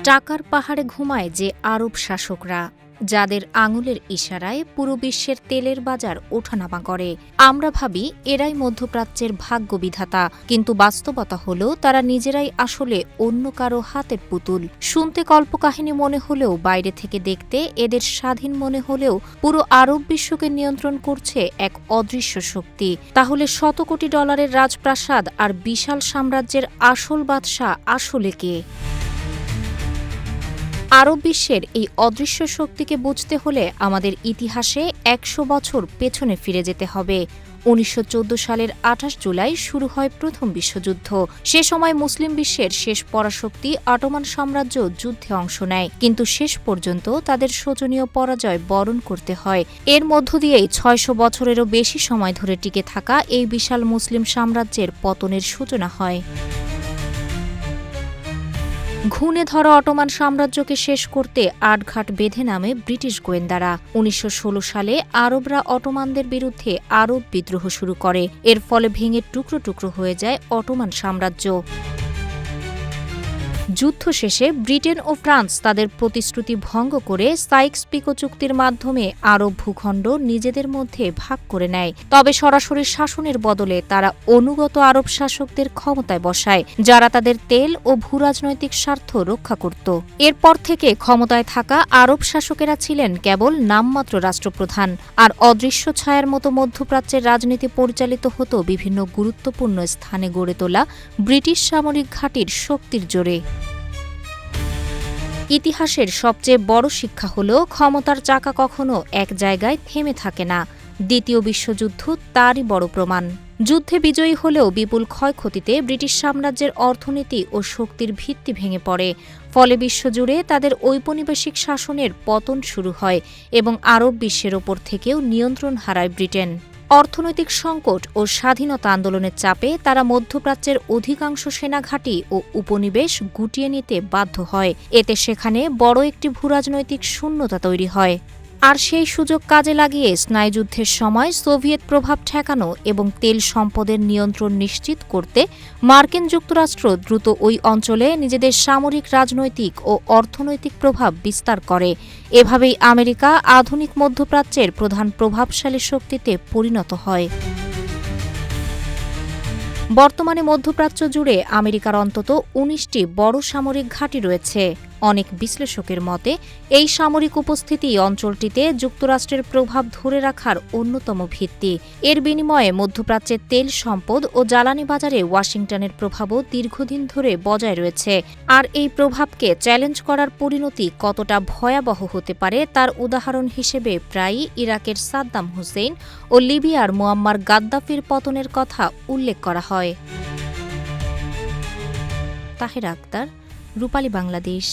টাকার পাহাড়ে ঘুমায় যে আরব শাসকরা, যাদের আঙুলের ইশারায় পুরো বিশ্বের তেলের বাজার ওঠানামা করে। আমরা ভাবি এরাই মধ্যপ্রাচ্যের ভাগ্য বিধাতা, কিন্তু বাস্তবতা হলো তারা নিজেরাই আসলে অন্য কারো হাতের পুতুল। শুনতে কল্পকাহিনী মনে হলেও বাইরে থেকে দেখতে এদের স্বাধীন মনে হলেও পুরো আরব বিশ্বকে নিয়ন্ত্রণ করছে এক অদৃশ্য শক্তি। তাহলে শত কোটি ডলারের রাজপ্রাসাদ আর বিশাল সাম্রাজ্যের আসল বাদশা আসলে কে? আরব বিশ্বের এই অদৃশ্য শক্তিকে বুঝতে হলে আমাদের ইতিহাসে ১০০ বছর পেছনে ফিরে যেতে হবে। ১৯১৪ সালের ২৮ জুলাই শুরু হয় প্রথম বিশ্বযুদ্ধ। সে সময় মুসলিম বিশ্বের শেষ পরাশক্তি অটোমান সাম্রাজ্য যুদ্ধে অংশ নেয়, কিন্তু শেষ পর্যন্ত তাদের শোচনীয় পরাজয় বরণ করতে হয়। এর মধ্য দিয়েই ৬০০ বছরেরও বেশি সময় ধরে টিকে থাকা এই বিশাল মুসলিম সাম্রাজ্যের পতনের সূচনা হয়। ঘুণে ধরা অটোমান সাম্রাজ্যকে শেষ করতে আটঘাট বেঁধে নামে ব্রিটিশ গোয়েন্দারা। ১৯১৬ সালে আরবরা অটোমানদের বিরুদ্ধে আরব বিদ্রোহ শুরু করে। এর ফলে ভেঙে টুকরো টুকরো হয়ে যায় অটোমান সাম্রাজ্য। যুদ্ধ শেষে ব্রিটেন ও ফ্রান্স তাদের প্রতিশ্রুতি ভঙ্গ করে সাইক্স-পিকো চুক্তির মাধ্যমে আরব ভূখণ্ড নিজেদের মধ্যে ভাগ করে নেয়। তবে সরাসরি শাসনের বদলে তারা অনুগত আরব শাসকদের ক্ষমতায় বসায়, যারা তাদের তেল ও ভূরাজনৈতিক স্বার্থ রক্ষা করত। এরপর থেকে ক্ষমতায় থাকা আরব শাসকেরা ছিলেন কেবল নামমাত্র রাষ্ট্রপ্রধান, আর অদৃশ্য ছায়ার মতো মধ্যপ্রাচ্যের রাজনীতি পরিচালিত হতো বিভিন্ন গুরুত্বপূর্ণ স্থানে গড়ে তোলা ব্রিটিশ সামরিক ঘাঁটির শক্তির জোরে। ইতিহাসের সবচেয়ে বড় শিক্ষা হল, ক্ষমতার চাকা কখনো এক জায়গায় থেমে থাকে না। দ্বিতীয় বিশ্বযুদ্ধ তারই বড় প্রমাণ। যুদ্ধে বিজয়ী হলেও বিপুল ক্ষয়ক্ষতিতে ব্রিটিশ সাম্রাজ্যের অর্থনীতি ও শক্তির ভিত্তি ভেঙে পড়ে। ফলে বিশ্বজুড়ে তাদের ঔপনিবেশিক শাসনের পতন শুরু হয় এবং আরব বিশ্বের ওপর থেকেও নিয়ন্ত্রণ হারায় ব্রিটেন। অর্থনৈতিক সংকট ও স্বাধীনতা আন্দোলনের চাপে তারা মধ্যপ্রাচ্যের অধিকাংশ সেনাঘাঁটি ও উপনিবেশ গুটিয়ে নিতে বাধ্য হয়। এতে সেখানে বড় একটি ভূরাজনৈতিক শূন্যতা তৈরি হয়। আর সেই সুযোগ কাজে লাগিয়ে স্নায়ুযুদ্ধের সময় সোভিয়েত প্রভাব ঠেকানো এবং তেল সম্পদের নিয়ন্ত্রণ নিশ্চিত করতে মার্কিন যুক্তরাষ্ট্র দ্রুত ওই অঞ্চলে নিজেদের সামরিক, রাজনৈতিক ও অর্থনৈতিক প্রভাব বিস্তার করে। এভাবেই আমেরিকা আধুনিক মধ্যপ্রাচ্যের প্রধান প্রভাবশালী শক্তিতে পরিণত হয়। বর্তমানে মধ্যপ্রাচ্য জুড়ে আমেরিকার অন্তত ১৯টি বড় সামরিক ঘাঁটি রয়েছে। অনেক বিশ্লেষকের মতে এই সামরিক উপস্থিতি অঞ্চলটিতে যুক্তরাষ্ট্রের প্রভাব ধরে রাখার অন্যতম ভিত্তি। এর বিনিময়ে মধ্যপ্রাচ্যের তেল সম্পদ ও জ্বালানি বাজারে ওয়াশিংটনের প্রভাবও দীর্ঘদিন ধরে বজায় রয়েছে। আর এই প্রভাবকে চ্যালেঞ্জ করার পরিণতি কতটা ভয়াবহ হতে পারে তার উদাহরণ হিসেবে প্রায়ই ইরাকের সাদ্দাম হুসেইন ও লিবিয়ার মুয়াম্মার গাদ্দাফির পতনের কথা উল্লেখ করা হয়। তাহেরা আক্তার, রূপালী বাংলাদেশ।